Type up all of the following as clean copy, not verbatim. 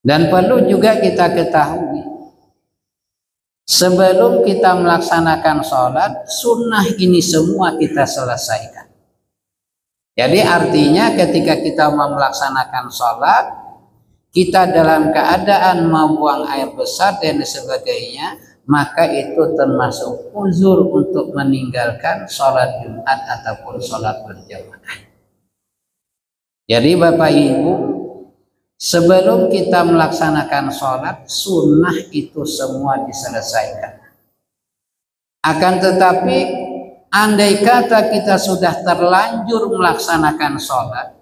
Dan perlu juga kita ketahui, sebelum kita melaksanakan sholat, sunnah ini semua kita selesaikan. Jadi artinya ketika kita mau melaksanakan sholat, kita dalam keadaan mau buang air besar dan sebagainya, maka itu termasuk uzur untuk meninggalkan sholat Jumat ataupun sholat berjamaah. Jadi Bapak Ibu, sebelum kita melaksanakan sholat, sunnah itu semua diselesaikan. Akan tetapi, andai kata kita sudah terlanjur melaksanakan sholat,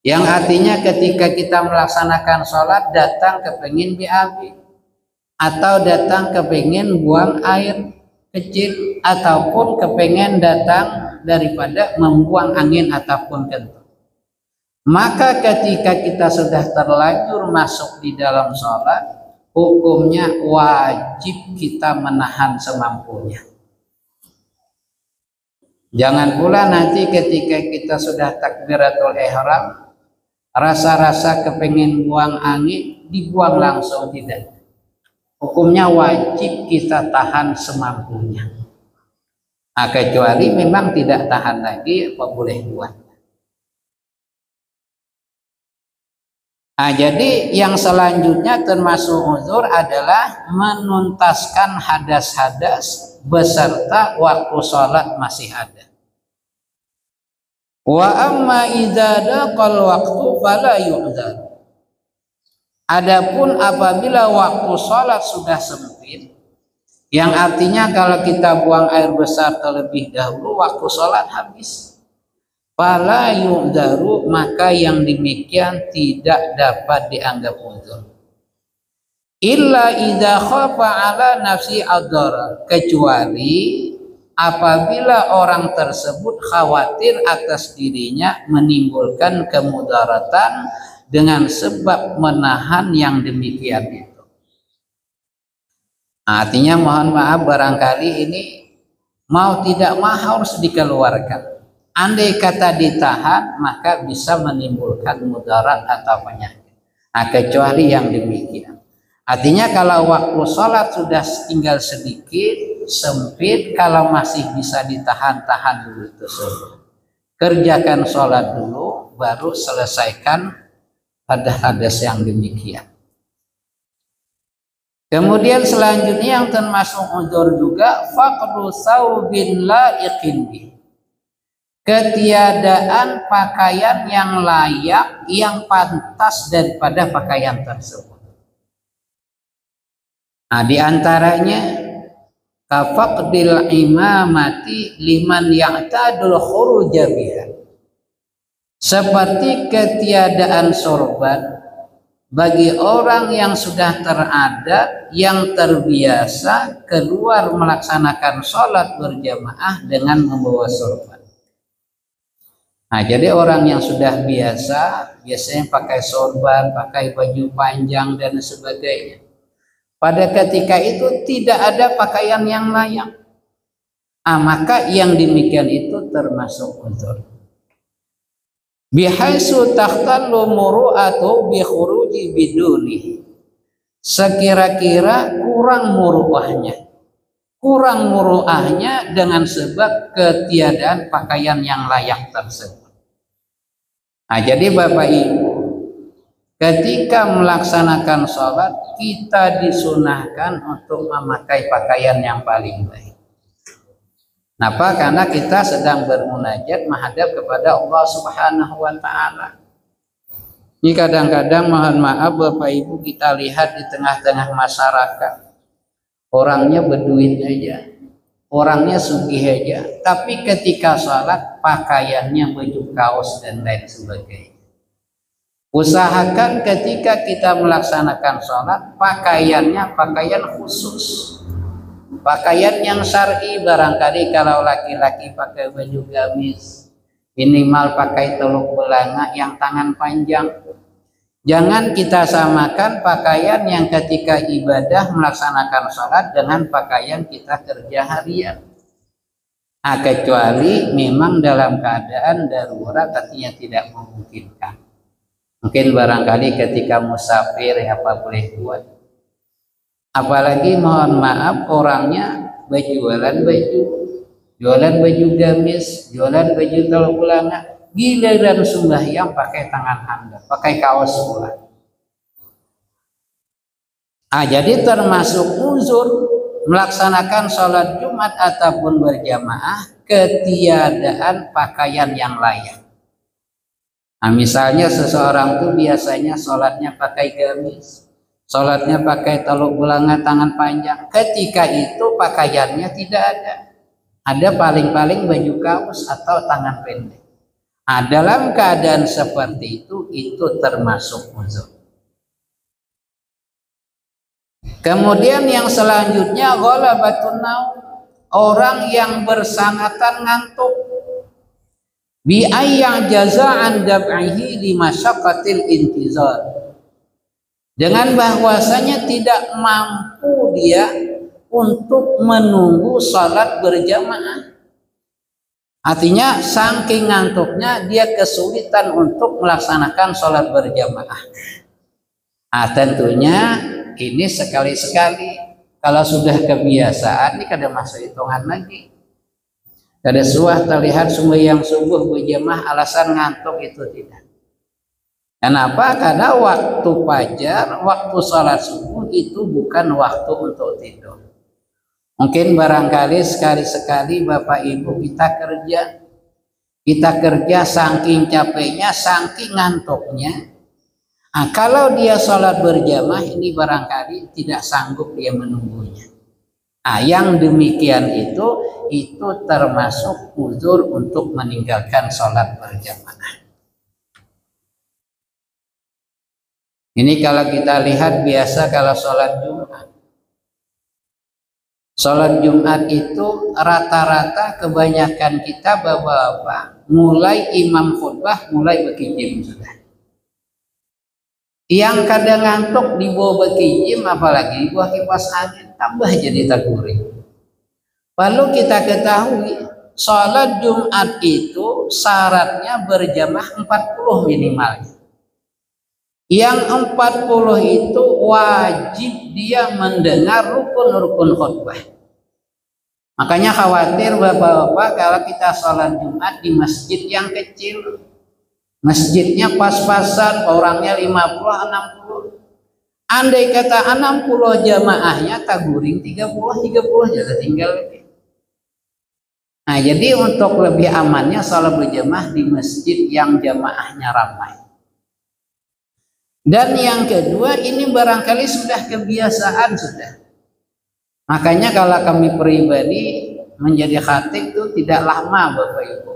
yang artinya ketika kita melaksanakan sholat datang kepengin BAB, atau datang kepengin buang air kecil, ataupun kepengin datang daripada membuang angin ataupun kentut. Maka ketika kita sudah terlanjur masuk di dalam sholat, hukumnya wajib kita menahan semampunya. Jangan pula nanti ketika kita sudah takbiratul ihram, rasa-rasa kepengin buang angin, dibuang langsung, tidak. Hukumnya wajib kita tahan semampunya. Nah, kecuali memang tidak tahan lagi, apa boleh buat. Nah, jadi yang selanjutnya termasuk uzur adalah menuntaskan hadas-hadas beserta waktu sholat masih ada. Wa amma idza daqal waqtu fala yu'dzar. Adapun apabila waktu sholat sudah sempit, yang artinya kalau kita buang air besar terlebih dahulu, waktu sholat habis, fala yu'dzaru, maka yang demikian tidak dapat dianggap uzur. Illa idza khafa ala nafsi ad-darar, kecuali apabila orang tersebut khawatir atas dirinya menimbulkan kemudaratan dengan sebab menahan yang demikian itu. Artinya mohon maaf, barangkali ini mau tidak mau harus dikeluarkan. Andai kata ditahan, maka bisa menimbulkan mudarat atau penyakit. Nah, kecuali yang demikian. Artinya kalau waktu sholat sudah tinggal sedikit, sempit, kalau masih bisa ditahan-tahan dulu tersebut. Kerjakan sholat dulu, baru selesaikan hadas yang demikian. Kemudian selanjutnya yang termasuk uzur juga, faqdu saubin la'iqin bih. Ketiadaan pakaian yang layak, yang pantas daripada pakaian tersebut. Nah, diantaranya kafaqdil imamati liman ya'tadul khuruja biha, seperti ketiadaan sorban bagi orang yang sudah teradat, yang terbiasa keluar melaksanakan sholat berjamaah dengan membawa sorban. Nah, jadi orang yang sudah biasanya pakai sorban, pakai baju panjang dan sebagainya. Pada ketika itu tidak ada pakaian yang layak. Maka yang demikian itu termasuk uzur. Bihaisu takhtallu muru'atu bi khuruji biduni. Sekira-kira kurang muru'ahnya dengan sebab ketiadaan pakaian yang layak tersebut. Nah, jadi Bapak Ibu, ketika melaksanakan sholat, kita disunahkan untuk memakai pakaian yang paling baik. Kenapa? Karena kita sedang bermunajat menghadap kepada Allah Subhanahu wa Ta'ala. Ini kadang-kadang mohon maaf Bapak Ibu, kita lihat di tengah-tengah masyarakat, orangnya berduit aja, orangnya sugih aja, tapi ketika sholat pakaiannya baju kaos dan lain sebagainya. Usahakan ketika kita melaksanakan sholat, pakaiannya pakaian khusus, pakaian yang syar'i. Barangkali kalau laki-laki pakai baju gamis, minimal pakai teluk belanga yang tangan panjang. Jangan kita samakan pakaian yang ketika ibadah melaksanakan sholat dengan pakaian kita kerja harian. Kecuali memang dalam keadaan darurat, artinya tidak memungkinkan. Mungkin barangkali ketika musafir apa boleh buat. Apalagi mohon maaf orangnya jualan baju gamis, jualan baju teluk ulanga, giliran sembahyang pakai tangan handap, pakai kaos pula. Jadi termasuk uzur melaksanakan sholat Jumat ataupun berjamaah ketiadaan pakaian yang layak. Misalnya seseorang tuh biasanya sholatnya pakai gamis, sholatnya pakai teluk belanga tangan panjang. Ketika itu pakaiannya tidak ada paling-paling baju kaos atau tangan pendek. Dalam keadaan seperti itu termasuk uzur. Kemudian yang selanjutnya ghalabatun naum, orang yang bersangatan ngantuk. Bi ayyan jaza'an dab'ihi li masyaqqatil intizar. Dengan bahwasanya tidak mampu dia untuk menunggu salat berjamaah. Artinya saking ngantuknya dia kesulitan untuk melaksanakan salat berjamaah. Tentunya ini sekali-sekali. Kalau sudah kebiasaan ini kada masuk hitungan lagi. Kada suah terlihat sembahyang subuh berjamaah alasan ngantuk, itu tidak. Kenapa? Karena waktu fajar, waktu salat subuh itu bukan waktu untuk tidur. Mungkin barangkali sekali-sekali Bapak Ibu kita kerja saking capeknya, saking ngantuknya. Kalau dia sholat berjamaah ini barangkali tidak sanggup dia menunggunya. Yang demikian itu termasuk uzur untuk meninggalkan sholat berjamaah. Ini kalau kita lihat biasa kalau sholat Jumat. Sholat Jumat itu rata-rata kebanyakan kita bapak-bapak mulai imam khutbah mulai berkijim sudah. Yang kadang ngantuk di bawah berkijim, apalagi di bawah kipas angin, tambah jadi taguring. Lalu kita ketahui sholat Jumat itu syaratnya berjamaah 40 minimal. Yang 40 itu wajib dia mendengar rukun-rukun khutbah. Makanya khawatir bapak-bapak kalau kita sholat Jumat di masjid yang kecil, masjidnya pas-pasan, orangnya 50-60. Andai kata 60 jamaahnya taguring 30 jadi tinggal. Jadi untuk lebih amannya sholat berjamaah di masjid yang jamaahnya ramai. Dan yang kedua ini barangkali sudah kebiasaan sudah. Makanya kalau kami pribadi menjadi khatib itu tidak lama Bapak Ibu.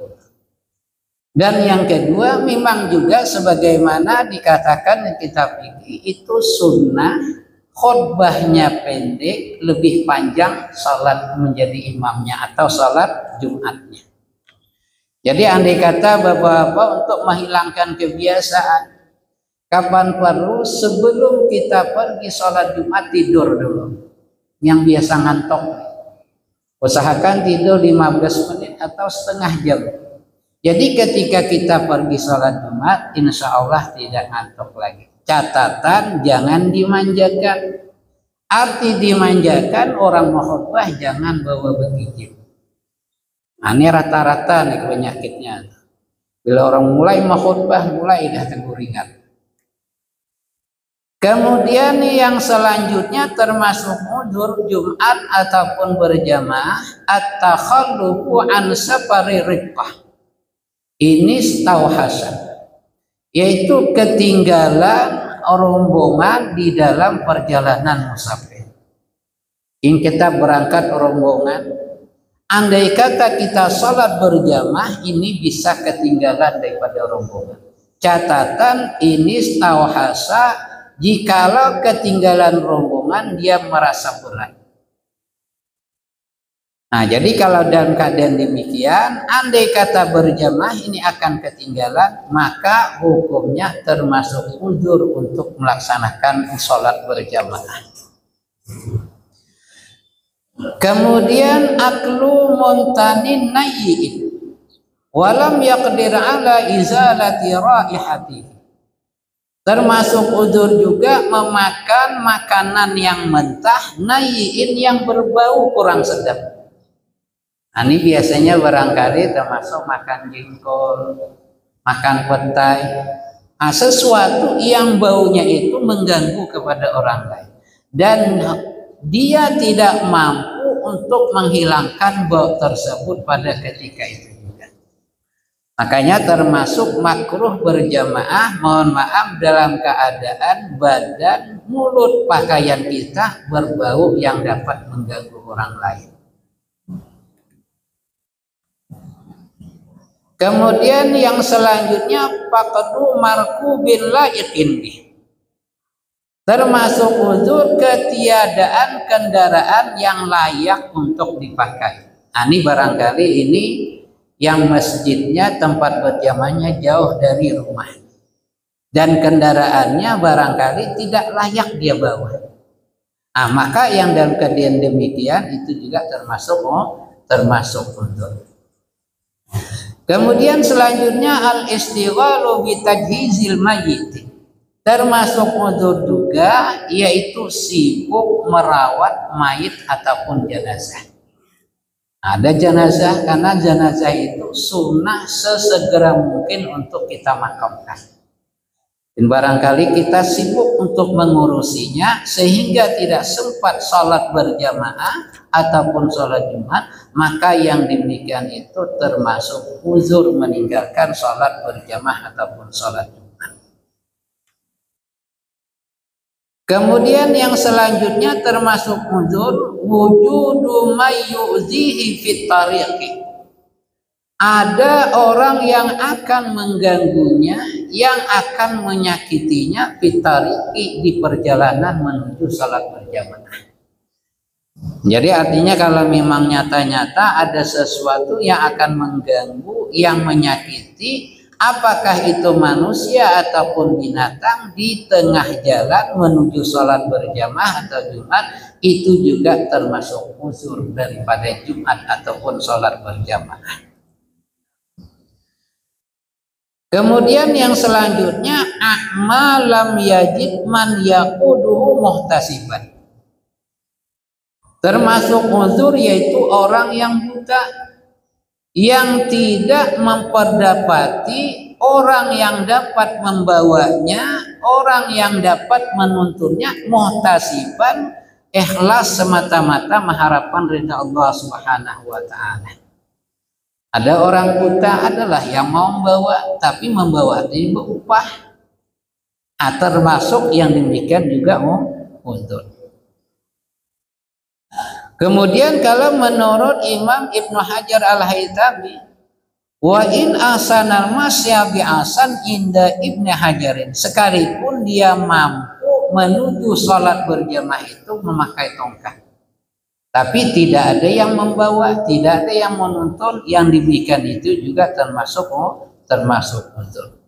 Dan yang kedua memang juga sebagaimana dikatakan di kitab ini itu sunnah khutbahnya pendek, lebih panjang salat menjadi imamnya atau salat Jumatnya. Jadi andai kata Bapak-bapak untuk menghilangkan kebiasaan, kapan perlu sebelum kita pergi salat Jumat tidur dulu. Yang biasa ngantuk, usahakan tidur 15 menit atau setengah jam. Jadi ketika kita pergi sholat Jumat, insya Allah tidak ngantuk lagi. Catatan jangan dimanjakan. Arti dimanjakan orang mau khutbah jangan bawa berkijim. Ini rata-rata nih penyakitnya. Bila orang mulai mau khutbah mulai dah teguringan. Kemudian yang selanjutnya termasuk uzur Jumat ataupun berjamaah at-takhallufu an safari riqqah. Ini stauhasan, yaitu ketinggalan rombongan di dalam perjalanan musafir. Ini kita berangkat rombongan, andai kata kita sholat berjamaah ini bisa ketinggalan daripada rombongan. Catatan ini stauhasa, jikalau ketinggalan rombongan dia merasa berat. Jadi kalau dalam keadaan demikian, andai kata berjamaah ini akan ketinggalan, maka hukumnya termasuk uzur untuk melaksanakan sholat berjamaah. Kemudian aklu muntanin nayyi'in walam yaqdir ala izalati raihatihi. Termasuk uzur juga memakan makanan yang mentah, nayiin yang berbau kurang sedap. Nah, ini biasanya barangkali termasuk makan jengkol, makan petai, nah, sesuatu yang baunya itu mengganggu kepada orang lain dan dia tidak mampu untuk menghilangkan bau tersebut pada ketika itu juga. Makanya termasuk makruh berjamaah, mohon maaf, dalam keadaan badan, mulut, pakaian kita berbau yang dapat mengganggu orang lain. Kemudian yang selanjutnya faqdu markubin laiqin bih. Termasuk uzur ketiadaan kendaraan yang layak untuk dipakai. Nah, ini barangkali ini yang masjidnya tempat berjamaahnya jauh dari rumah. Dan kendaraannya barangkali tidak layak dia bawa. Nah, maka yang dalam keadaan demikian itu juga termasuk uzur. Kemudian selanjutnya al-istighalu bi tajhizil mayyit. Termasuk uzur juga yaitu sibuk merawat mayit ataupun jenazah. Ada jenazah, karena jenazah itu sunnah sesegera mungkin untuk kita makamkan. Dan barangkali kita sibuk untuk mengurusinya sehingga tidak sempat sholat berjamaah ataupun sholat Jumat, maka yang demikian itu termasuk uzur meninggalkan sholat berjamaah ataupun sholat Jumat. Kemudian yang selanjutnya termasuk uzur wujudu may yu'zihi fit tariqi. Ada orang yang akan mengganggunya, yang akan menyakitinya fitariki di perjalanan menuju salat berjamaah. Jadi artinya kalau memang nyata-nyata ada sesuatu yang akan mengganggu, yang menyakiti, apakah itu manusia ataupun binatang di tengah jalan menuju salat berjamaah atau Jumat, itu juga termasuk uzur daripada Jumat ataupun salat berjamaah. Kemudian yang selanjutnya a'malam yajid man yaquduhu muhtasiban. Termasuk uzur yaitu orang yang buta, yang tidak memperdapati orang yang dapat membawanya, orang yang dapat menuntunnya, muhtasiban, ikhlas semata-mata mengharapkan ridha Allah Subhanahu wa taala. Ada orang buta adalah yang mau membawa, tapi membawa itu berupah. Termasuk yang demikian juga uzur. Kemudian kalau menurut Imam Ibnu Hajar Al-Haytami, wa in asanal masya bi asan inda Ibnu Hajarin, sekalipun dia mampu menuju sholat berjamaah itu memakai tongkat, tapi tidak ada yang membawa, tidak ada yang menuntun, yang demikian itu juga termasuk uzur.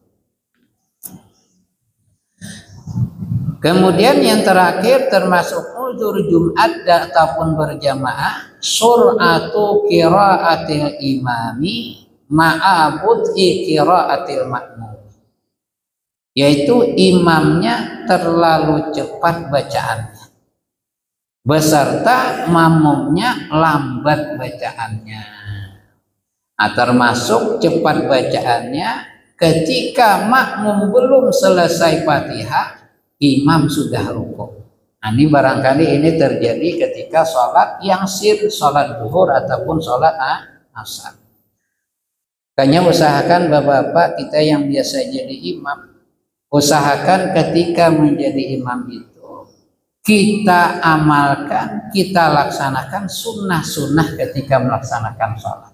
Kemudian yang terakhir termasuk uzur Jumat ataupun berjamaah sur'atu qiraatil imami ma'abud'i qiraatil makmum, yaitu imamnya terlalu cepat bacaannya beserta makmumnya lambat bacaannya. Termasuk cepat bacaannya ketika makmum belum selesai Fatihah, imam sudah rukuk. Ini barangkali ini terjadi ketika sholat yang sir, sholat zuhur ataupun sholat asar. Makanya usahakan bapak-bapak kita yang biasa jadi imam, usahakan ketika menjadi imam itu kita amalkan, kita laksanakan sunnah-sunnah ketika melaksanakan sholat.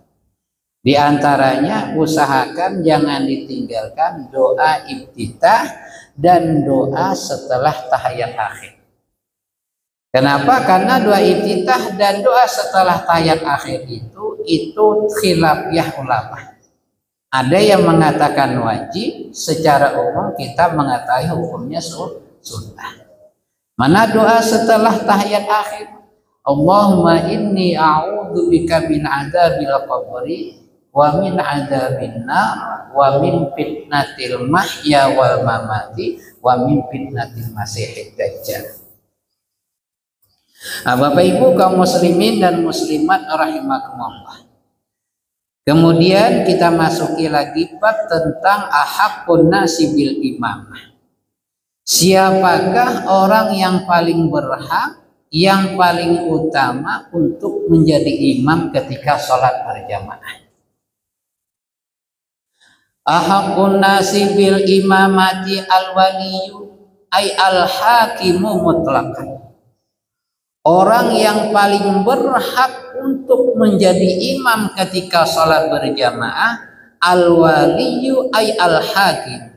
Di antaranya usahakan jangan ditinggalkan doa iftitah dan doa setelah tahiyat akhir. Kenapa? Karena doa iftitah dan doa setelah tahiyat akhir itu khilafiyah ulama. Ada yang mengatakan wajib, secara umum kita mengetahui hukumnya sunnah. Mana doa setelah tahiyat akhir? Allahumma inni a'udzubika min adzabil qabri wa min adzabin nar wa min fitnatil mahya wal mamati wa min fitnatil masiihid dajjal. Nah, Bapak Ibu kaum muslimin dan muslimat rahimakumullah. Kemudian kita masuki lagi bab tentang ahaqqun nasi bil imamah. Siapakah orang yang paling berhak, yang paling utama untuk menjadi imam ketika sholat berjamaah? Ahaqqun nasi bil imamati al-waliyu ay al-hakimu mutlaqan. Orang yang paling berhak untuk menjadi imam ketika sholat berjamaah al-waliyu ay al-hakim,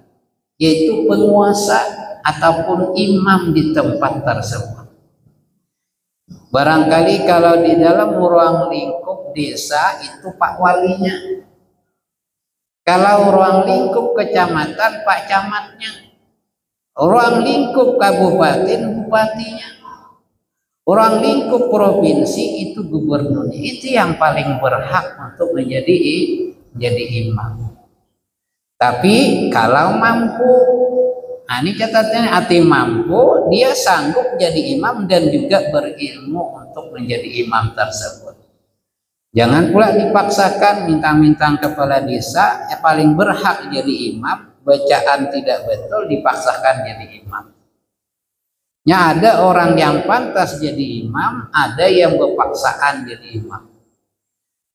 yaitu penguasa ataupun imam di tempat tersebut. Barangkali kalau di dalam ruang lingkup desa itu pak walinya, kalau ruang lingkup kecamatan pak camatnya, ruang lingkup kabupaten bupatinya, orang lingkup provinsi itu gubernurnya. Itu yang paling berhak untuk menjadi imam. Tapi kalau mampu, nah ini catatannya, hati mampu, dia sanggup jadi imam dan juga berilmu untuk menjadi imam tersebut. Jangan pula dipaksakan minta-minta kepala desa yang paling berhak jadi imam, bacaan tidak betul dipaksakan jadi imam. Ya, ada orang yang pantas jadi imam, ada yang berpaksaan jadi imam.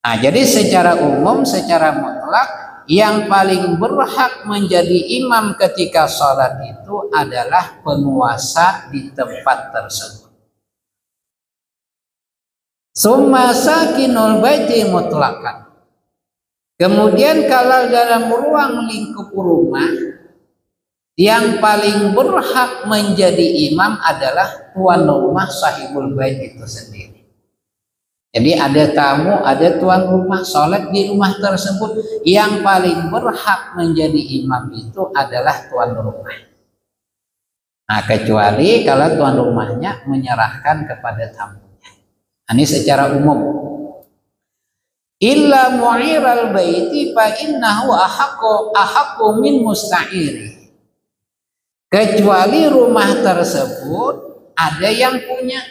Nah, jadi secara umum, secara mutlak, yang paling berhak menjadi imam ketika sholat itu adalah penguasa di tempat tersebut. Summa sakinul baiti mutlakan. Kemudian kalau dalam ruang lingkup rumah, yang paling berhak menjadi imam adalah tuan rumah sahibul bait itu sendiri. Jadi ada tamu, ada tuan rumah sholat di rumah tersebut, yang paling berhak menjadi imam itu adalah tuan rumah. Nah, kecuali kalau tuan rumahnya menyerahkan kepada tamunya. Ini secara umum. Illa mu'iral baiti fa innahu ahaqqu min musta'iri. Kecuali rumah tersebut ada yang punya.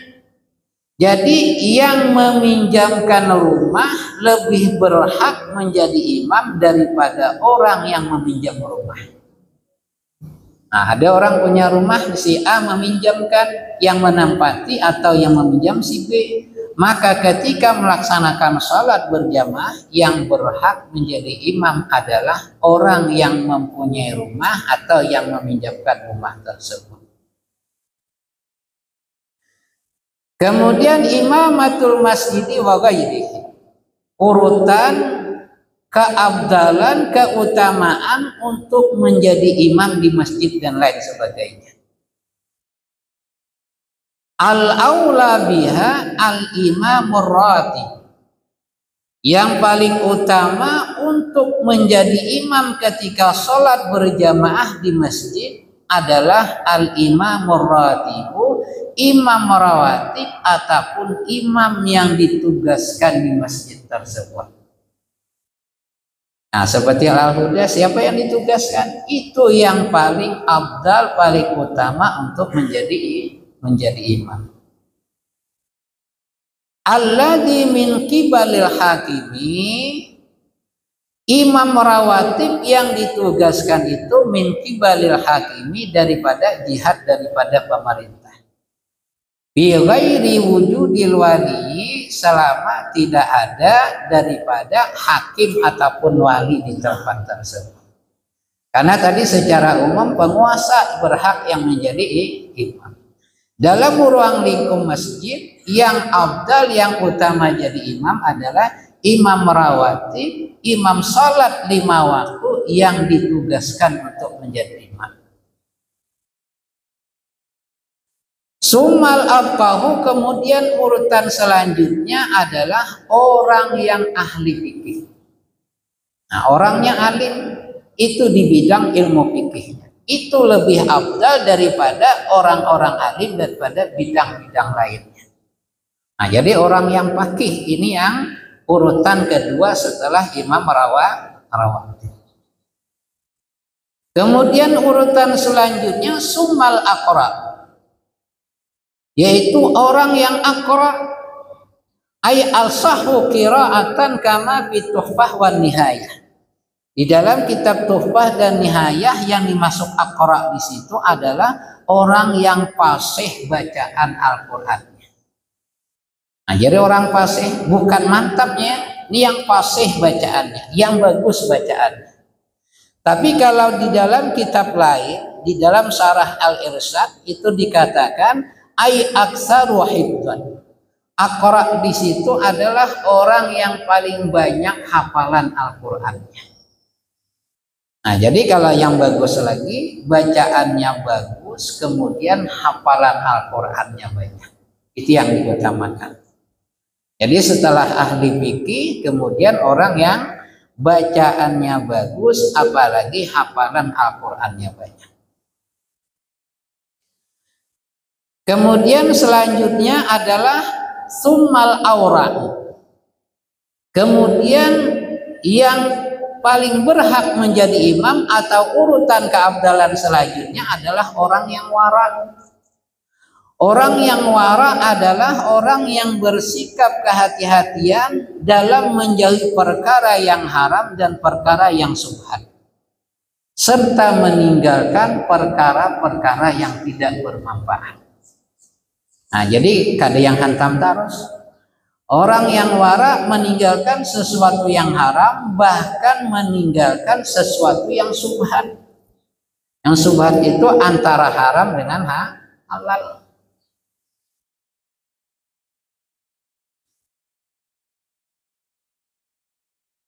Jadi yang meminjamkan rumah lebih berhak menjadi imam daripada orang yang meminjam rumah. Nah, ada orang punya rumah, si A meminjamkan, yang menempati atau yang meminjam si B. Maka ketika melaksanakan sholat berjamaah, yang berhak menjadi imam adalah orang yang mempunyai rumah atau yang meminjamkan rumah tersebut. Kemudian imamatul masjidi wa ghairihi, urutan keabdalan, keutamaan untuk menjadi imam di masjid dan lain sebagainya. Al-aula biha al-imamur ratib. Yang paling utama untuk menjadi imam ketika sholat berjamaah di masjid adalah al-imamur ratibu, imam rawatib ataupun imam yang ditugaskan di masjid tersebut. Nah, seperti Al-Huda, siapa yang ditugaskan? Itu yang paling abdal, paling utama untuk menjadi imam. Alladzi min qibalil hakimi, imam rawatib yang ditugaskan itu min qibalil hakimi, daripada jihad, daripada pemerintah. Bi ghairi wujudil wali, selama tidak ada daripada hakim ataupun wali di tempat tersebut. Karena tadi secara umum penguasa berhak yang menjadi imam. Dalam ruang lingkup masjid, yang abdal, yang utama jadi imam adalah imam rawatib, imam sholat 5 waktu yang ditugaskan untuk menjadi imam. Sumal abqahu, kemudian urutan selanjutnya adalah orang yang ahli fikih. Nah, orangnya alim itu di bidang ilmu fikihnya, itu lebih afdal daripada orang-orang alim daripada bidang-bidang lainnya. Nah, jadi orang yang faqih ini yang urutan kedua setelah Imam Rawatib. Kemudian urutan selanjutnya summal aqra, yaitu orang yang aqra, ay al-sahhu qira'atan kama fi Tuhfah wan Nihayah. Di dalam kitab Tuhfah dan Nihayah yang dimasuk aqra di situ adalah orang yang fasih bacaan Al-Qur'an. Nah, jadi orang fasih bukan mantapnya, ini yang fasih bacaannya, yang bagus bacaannya. Tapi kalau di dalam kitab lain, di dalam Syarah Al-Irsyad itu dikatakan ay aktsaru hifdzan. Aqra di situ adalah orang yang paling banyak hafalan Al-Qur'annya. Nah, jadi kalau yang bagus lagi, bacaannya bagus, kemudian hafalan Al-Qur'annya banyak. Itu yang diutamakan. Jadi setelah ahli fikih, kemudian orang yang bacaannya bagus, apalagi hafalan Al-Qur'annya banyak. Kemudian selanjutnya adalah summal aura. Kemudian yang paling berhak menjadi imam atau urutan keabdalan selanjutnya adalah orang yang wara. Orang yang wara adalah orang yang bersikap kehati-hatian dalam menjauhi perkara yang haram dan perkara yang subhat, serta meninggalkan perkara-perkara yang tidak bermanfaat. Nah, jadi kada yang hantam terus. Orang yang wara meninggalkan sesuatu yang haram, bahkan meninggalkan sesuatu yang subhat. Yang subhat itu antara haram dengan halal.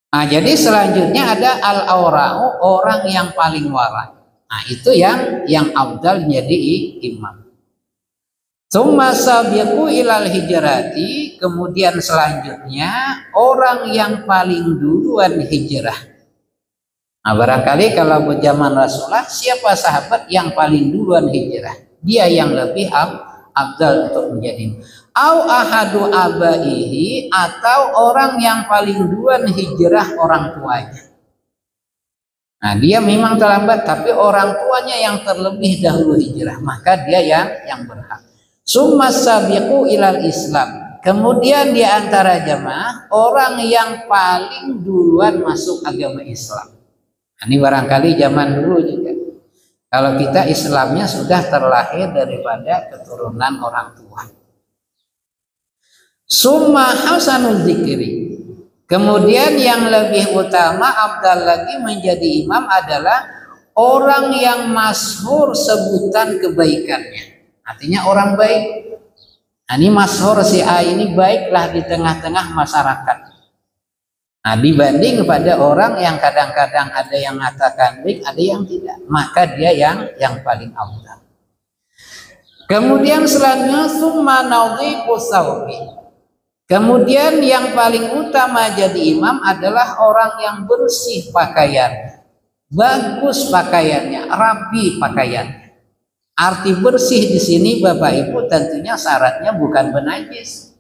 Nah, jadi selanjutnya ada al-aura'u, orang yang paling wara. Nah, itu yang afdal jadi imam. Tsumma sabiqu ilal hijrati, kemudian selanjutnya orang yang paling duluan hijrah. Nah, barangkali kalau zaman Rasulullah, siapa sahabat yang paling duluan hijrah? Dia yang lebih afdal untuk menjadi au ahadu abaihi, atau orang yang paling duluan hijrah orang tuanya. Nah, dia memang terlambat, tapi orang tuanya yang terlebih dahulu hijrah, maka dia yang berhak. Summa sabiqu ilal Islam, kemudian di antara jamaah orang yang paling duluan masuk agama Islam. Ini barangkali zaman dulu juga. Kalau kita Islamnya sudah terlahir daripada keturunan orang tua. Summa hasanul dzikri, kemudian yang lebih utama afdal lagi menjadi imam adalah orang yang masyhur sebutan kebaikannya. Artinya orang baik. Nah, ini masyhur si A ini baiklah di tengah-tengah masyarakat. Nah, dibanding kepada orang yang kadang-kadang ada yang mengatakan baik, ada yang tidak, maka dia yang paling afdal. Kemudian selanjutnya summa nadhifu tsawbi. Kemudian yang paling utama jadi imam adalah orang yang bersih pakaiannya, bagus pakaiannya, rapi pakaiannya. Arti bersih di sini Bapak Ibu tentunya syaratnya bukan bernajis.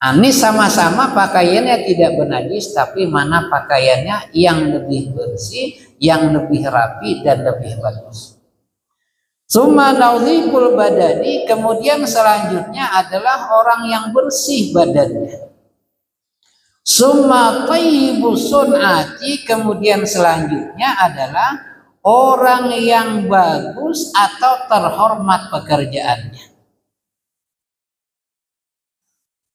Ini sama-sama pakaiannya tidak bernajis, tapi mana pakaiannya yang lebih bersih, yang lebih rapi dan lebih bagus. Summa nadhiful badani, kemudian selanjutnya adalah orang yang bersih badannya. Summa thayyibus sun'ati, kemudian selanjutnya adalah orang yang bagus atau terhormat pekerjaannya.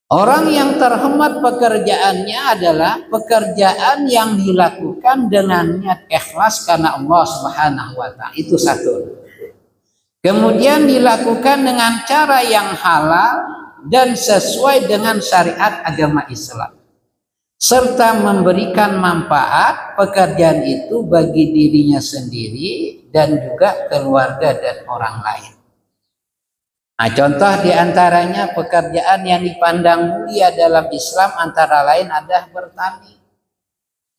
Orang yang terhormat pekerjaannya adalah pekerjaan yang dilakukan dengan niat ikhlas karena Allah Subhanahu wa Ta'ala. Itu satu. Kemudian dilakukan dengan cara yang halal dan sesuai dengan syariat agama Islam, serta memberikan manfaat pekerjaan itu bagi dirinya sendiri dan juga keluarga dan orang lain. Nah, contoh diantaranya pekerjaan yang dipandang mulia dalam Islam antara lain ada bertani.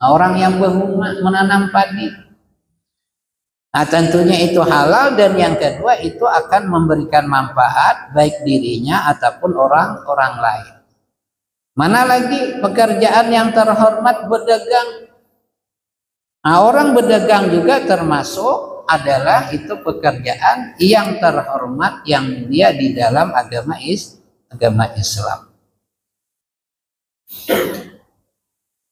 Nah, orang yang menanam padi. Nah, tentunya itu halal, dan yang kedua itu akan memberikan manfaat baik dirinya ataupun orang lain. Mana lagi pekerjaan yang terhormat berdagang. Nah, orang berdagang juga termasuk adalah itu pekerjaan yang terhormat yang mulia di dalam agama Islam.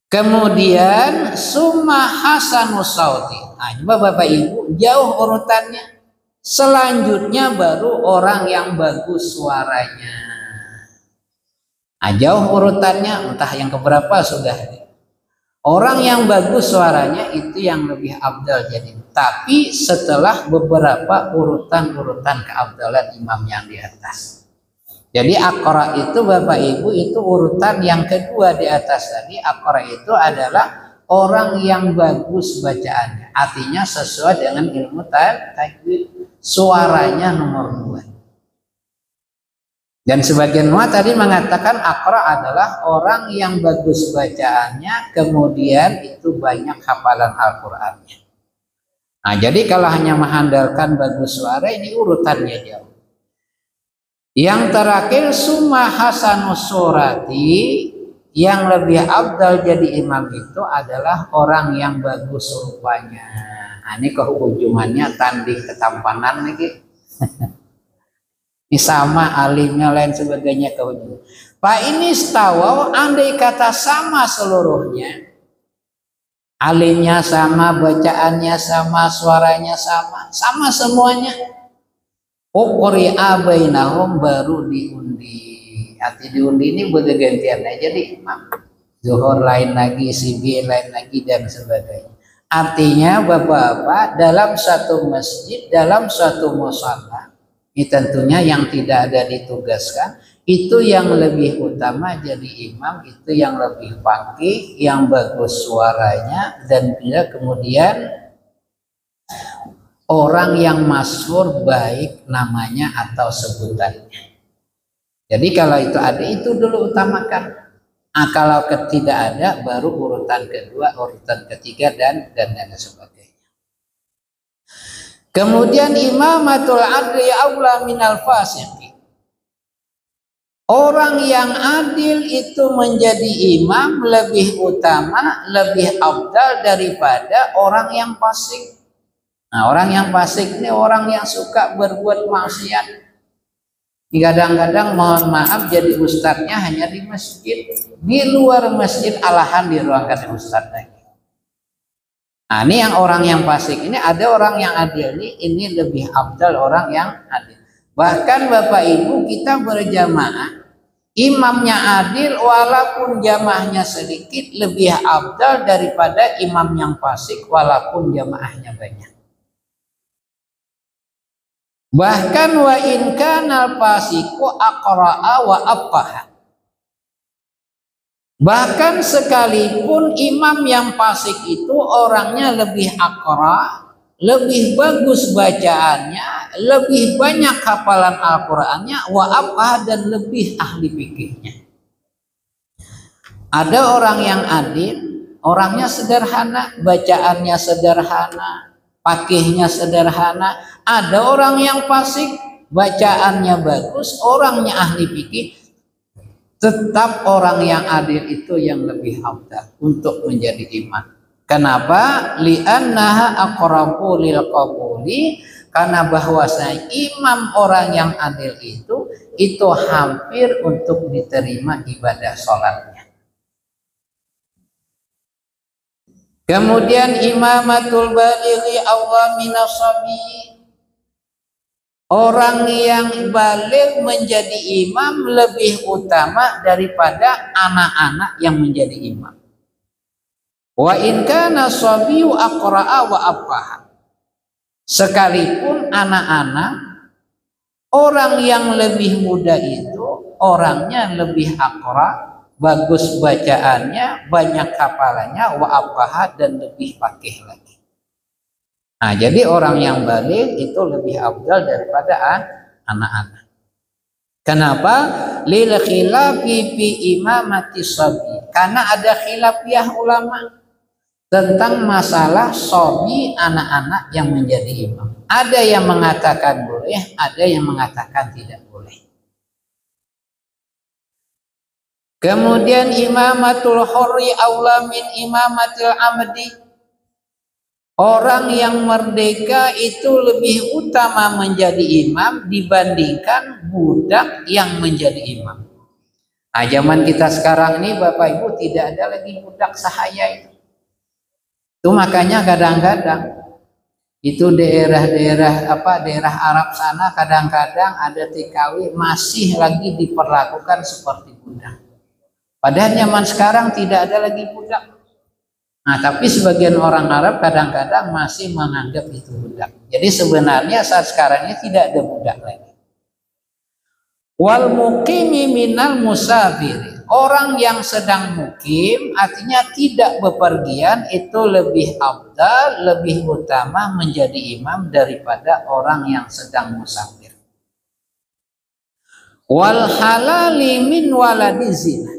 Kemudian summa hasanus sauti. Nah, coba Bapak Ibu jauh urutannya. Selanjutnya baru orang yang bagus suaranya. Nah, jauh urutannya entah yang keberapa sudah. Orang yang bagus suaranya itu yang lebih afdal jadi. Tapi setelah beberapa urutan-urutan keafdalan imam yang di atas. Jadi aqra itu Bapak Ibu itu urutan yang kedua di atas tadi. Aqra itu adalah orang yang bagus bacaannya. Artinya sesuai dengan ilmu tajwid. Suaranya nomor 2. Dan sebagian ulama tadi mengatakan aqra adalah orang yang bagus bacaannya, kemudian itu banyak hafalan Al-Qur'annya. Nah, jadi kalau hanya mengandalkan bagus suara ini urutannya jauh. Yang terakhir summa hasanus surati, yang lebih afdal jadi imam itu adalah orang yang bagus rupanya. Nah, ini kehubungannya tanding ketampanan lagi. Ini sama alimnya lain sebagainya kehubungan. Pak ini setahu andai kata sama seluruhnya, alimnya sama, bacaannya sama, suaranya sama, sama semuanya. Uqri'a bainahum baru diundi. Arti diundi ini bergantian aja di imam. Zuhur lain lagi, subuh lain lagi dan sebagainya. Artinya Bapak-bapak dalam satu masjid, dalam satu musala, ini tentunya yang tidak ada ditugaskan, itu yang lebih utama jadi imam, itu yang lebih faqih, yang bagus suaranya, dan bila kemudian orang yang masyhur baik namanya atau sebutannya. Jadi kalau itu ada itu dulu utamakan. Nah, kalau tidak ada baru urutan kedua, urutan ketiga dan sebagainya. Kemudian imamatul adli aula minal fasiqi. Orang yang adil itu menjadi imam lebih utama, lebih afdal daripada orang yang fasik. Nah, orang yang fasik ini orang yang suka berbuat maksiat. Kadang-kadang mohon maaf jadi ustadznya hanya di masjid, di luar masjid alahan diruangkan ustadz lagi. Nah, ini yang orang yang fasik ini, ada orang yang adil ini lebih afdal orang yang adil. Bahkan Bapak Ibu kita berjamaah, imamnya adil walaupun jamaahnya sedikit lebih afdal daripada imam yang fasik walaupun jamaahnya banyak. Bahkan wa in kanal fasiqu aqra'a wa afqaha. Bahkan sekalipun imam yang fasik itu orangnya lebih aqra', lebih bagus bacaannya, lebih banyak hafalan Al-Qur'annya, wa afqaha dan lebih ahli fikihnya. Ada orang yang adil, orangnya sederhana, bacaannya sederhana, fakihnya sederhana. Ada orang yang fasik, bacaannya bagus, orangnya ahli fikih, tetap orang yang adil itu yang lebih afdal untuk menjadi imam. Kenapa? Li'annaha aqrabu lil qabuli, karena bahwasanya imam orang yang adil itu hampir untuk diterima ibadah sholatnya. Kemudian imamatul balighi awwa minas sabi. Orang yang balik menjadi imam lebih utama daripada anak-anak yang menjadi imam. Wa in kana sabiyu aqra'a wa afqaha. Sekalipun anak-anak, orang yang lebih muda itu orangnya lebih aqra', bagus bacaannya, banyak hafalannya, wa afqaha dan lebih faqih lagi. Nah, jadi orang yang balik itu lebih afdal daripada anak-anak. Kenapa? Lil khilafi fi imamati sabi. Karena ada khilafiyah ulama tentang masalah sabi, anak-anak yang menjadi imam. Ada yang mengatakan boleh, ada yang mengatakan tidak boleh. Kemudian imamatul hurri aula min imamatil amdi. Orang yang merdeka itu lebih utama menjadi imam dibandingkan budak yang menjadi imam. Nah, zaman kita sekarang ini Bapak Ibu tidak ada lagi budak sahaya itu. Itu makanya kadang-kadang itu daerah-daerah daerah Arab sana kadang-kadang ada TKW masih lagi diperlakukan seperti budak. Padahal zaman sekarang tidak ada lagi budak. Nah, tapi sebagian orang Arab kadang-kadang masih menganggap itu budak. Jadi sebenarnya saat sekarang ini tidak ada budak lagi. Wal muqimi minal musafir. Orang yang sedang mukim artinya tidak bepergian itu lebih afdal, lebih utama menjadi imam daripada orang yang sedang musafir. Wal halali min waladi zina.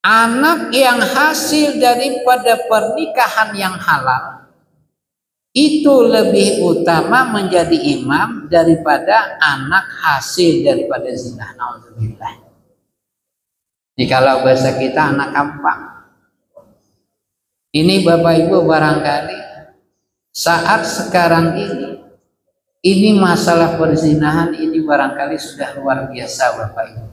Anak yang hasil daripada pernikahan yang halal itu lebih utama menjadi imam daripada anak hasil daripada zina. Nauzubillah. Jadi kalau bahasa kita anak kampung. Ini Bapak Ibu barangkali saat sekarang ini masalah perzinahan ini barangkali sudah luar biasa Bapak Ibu.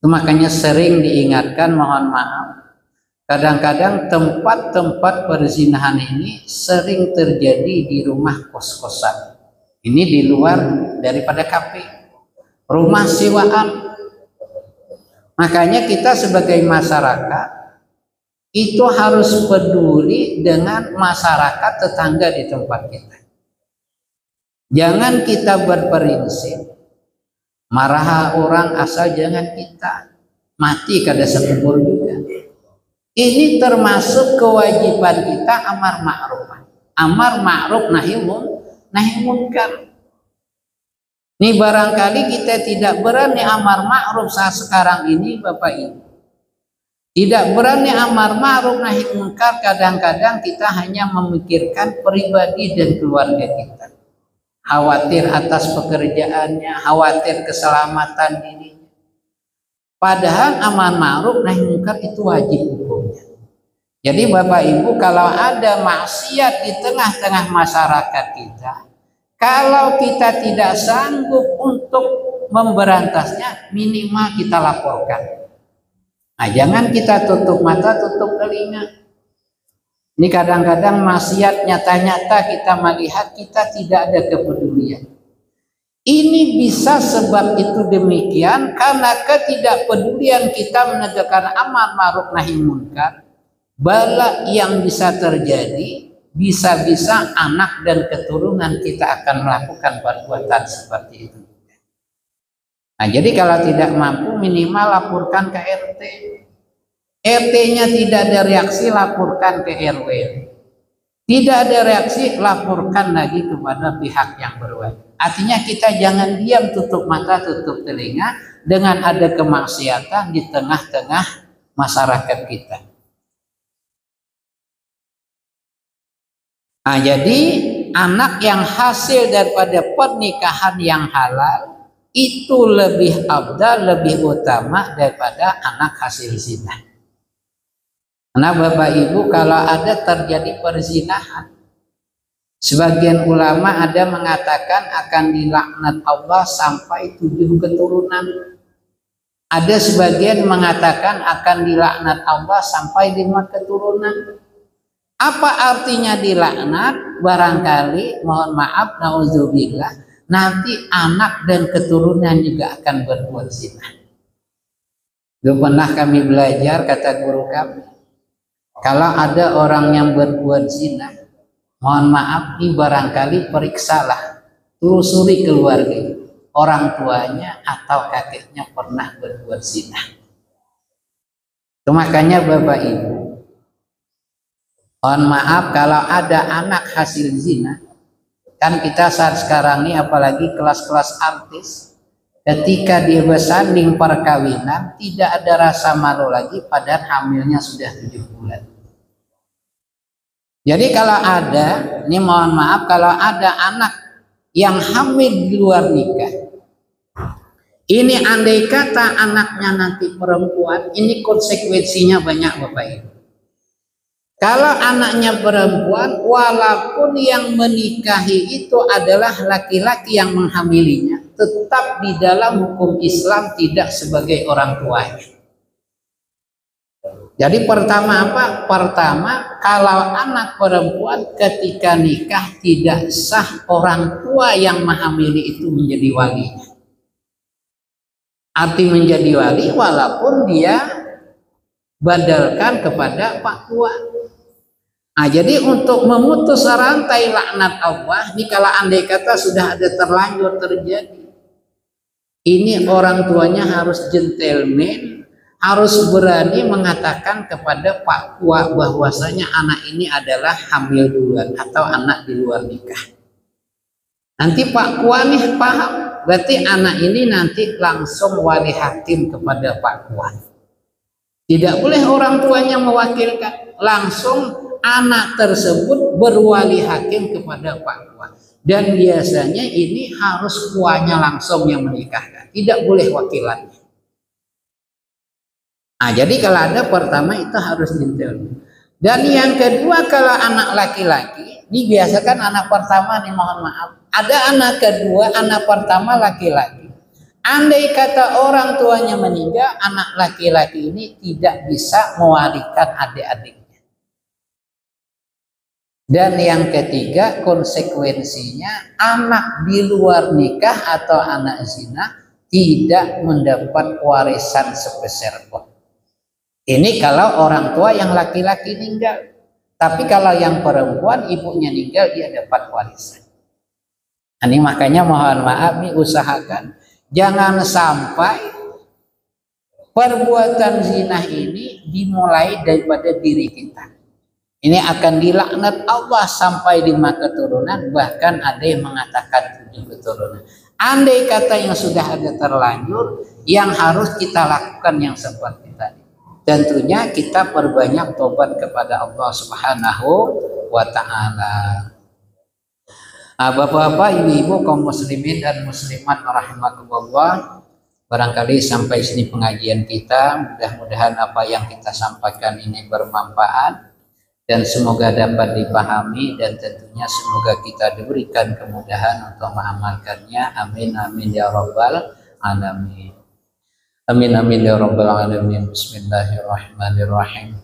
Makanya sering diingatkan, mohon maaf, kadang-kadang tempat-tempat perzinahan ini sering terjadi di rumah kos-kosan. Ini di luar daripada kafe, rumah sewaan. Makanya kita sebagai masyarakat itu harus peduli dengan masyarakat tetangga di tempat kita. Jangan kita berprinsip marah orang asal jangan kita mati kada sekubur juga. Ini termasuk kewajiban kita amar ma'ruf nahi munkar. Ini barangkali kita tidak berani amar ma'ruf saat sekarang ini Bapak Ibu. Tidak berani amar ma'ruf nahi munkar, kadang-kadang kita hanya memikirkan pribadi dan keluarga kita. Khawatir atas pekerjaannya, khawatir keselamatan dirinya. Padahal amar ma'ruf nahi munkar itu wajib hukumnya. Jadi Bapak Ibu kalau ada maksiat di tengah-tengah masyarakat kita, kalau kita tidak sanggup untuk memberantasnya, minimal kita laporkan. Nah, jangan kita tutup mata, tutup telinga. Ini kadang-kadang maksiat nyata-nyata kita melihat, kita tidak ada kepedulian. Ini bisa sebab itu demikian karena ketidakpedulian kita menegakkan amar ma'ruf nahi munkar. Bala yang bisa terjadi, bisa-bisa anak dan keturunan kita akan melakukan perbuatan seperti itu. Nah, jadi kalau tidak mampu minimal laporkan ke RT. RT-nya tidak ada reaksi, laporkan ke RW. Tidak ada reaksi, laporkan lagi kepada pihak yang berwajib. Artinya kita jangan diam, tutup mata, tutup telinga dengan ada kemaksiatan di tengah-tengah masyarakat kita. Nah, jadi anak yang hasil daripada pernikahan yang halal itu lebih afdal, lebih utama daripada anak hasil zina. Karena Bapak Ibu kalau ada terjadi perzinahan, sebagian ulama ada mengatakan akan dilaknat Allah sampai 7 keturunan. Ada sebagian mengatakan akan dilaknat Allah sampai 5 keturunan. Apa artinya dilaknat? Barangkali, mohon maaf, nauzubillah, nanti anak dan keturunan juga akan berbuat zina. Dulu pernah kami belajar, kata guru kami, kalau ada orang yang berbuat zina, mohon maaf, ini barangkali periksalah, telusuri keluarga, orang tuanya atau kakeknya pernah berbuat zina. Itu makanya Bapak Ibu, mohon maaf kalau ada anak hasil zina, kan kita saat sekarang ini apalagi kelas-kelas artis, ketika dia bersanding perkawinan tidak ada rasa malu lagi padahal hamilnya sudah 7 bulan. Jadi kalau ada, ini mohon maaf, kalau ada anak yang hamil di luar nikah, Ini andai kata anaknya nanti perempuan, ini konsekuensinya banyak Bapak Ibu. Kalau anaknya perempuan, walaupun yang menikahi itu adalah laki-laki yang menghamilinya, tetap di dalam hukum Islam tidak sebagai orang tuanya. Jadi pertama apa? Pertama, kalau anak perempuan ketika nikah tidak sah orang tua yang menghamili itu menjadi walinya. Arti menjadi wali walaupun dia badalkan kepada pak tua. Nah, jadi untuk memutus rantai laknat Allah, ini kalau andai kata sudah ada terlanjur terjadi, ini orang tuanya harus gentleman, harus berani mengatakan kepada pak tua bahwasanya anak ini adalah hamil duluan atau anak di luar nikah. Nanti pak tua nih paham, berarti anak ini nanti langsung wali hakim kepada pak tua. Tidak boleh orang tuanya mewakilkan, langsung anak tersebut berwali hakim kepada pak tua. Dan biasanya ini harus tuanya langsung yang menikahkan, tidak boleh wakilannya. Nah, jadi kalau ada pertama itu harus detail. Dan yang kedua, kalau anak laki-laki, dibiasakan anak pertama nih, mohon maaf, ada anak kedua, anak pertama laki-laki. Andai kata orang tuanya meninggal, anak laki-laki ini tidak bisa mewarikan adik-adiknya. Dan yang ketiga, konsekuensinya anak di luar nikah atau anak zina tidak mendapat warisan sepeser pun. Ini kalau orang tua yang laki-laki meninggal. Tapi kalau yang perempuan, ibunya meninggal, dia dapat warisan. Ini makanya mohon maaf nih, usahakan jangan sampai perbuatan zina ini dimulai daripada diri kita. Ini akan dilaknat Allah sampai 5 keturunan, bahkan ada yang mengatakan 7 keturunan. Andai kata yang sudah ada terlanjur, yang harus kita lakukan yang seperti tadi. Tentunya kita perbanyak tobat kepada Allah Subhanahu wa Ta'ala. Bapak-bapak, ibu-ibu, kaum muslimin dan muslimat rahimakumullah, barangkali sampai sini pengajian kita. Mudah-mudahan apa yang kita sampaikan ini bermanfaat dan semoga dapat dipahami, dan tentunya semoga kita diberikan kemudahan untuk mengamalkannya. Amin amin ya rabbal alamin. Amin amin ya rabbal alamin. Bismillahirrahmanirrahim.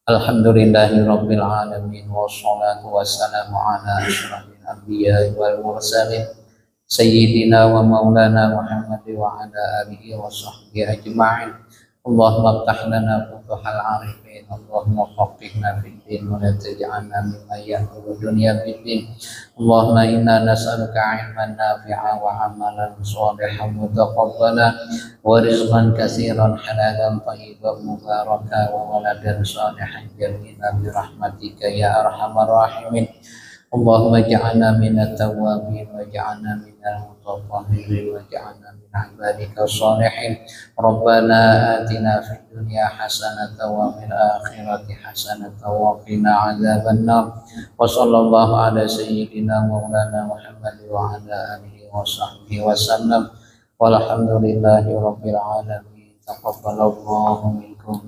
Alhamdulillahirabbil alamin, wassalatu wassalamu ala asyrafil anbiya'i wal mursalin sayyidina wa maulana Muhammad wa ala alihi wa sahbihi ajma'in. Allahumma iftah lana futuhal arifin, Allahumma faqihna fid din wa la taj'alna mimman ya'khudhu dunya bid din. Allahumma inna nas'aluka 'ilman nafi'an wa 'amalan shalihan mutaqabbala wa rizqan katsiran halalan thayyiban mubarakan wa waladan shalihan jamilan bi rahmatika ya arhamar rahimin. Allahumma ja'alna minat tawwabin wa ja'alna minal mutatahhirin wa ja'alna min ibadika sholihin. Rabbana atina fid dunya hasanatan wa fil akhirati hasanatan wa qina adzabannar. Wa sallallahu ala sayyidina maulana Muhammad wa ala alihi wa sahbihi wa sallam. Walhamdulillahi rabbil alamin. Taqabbalallahu minkum.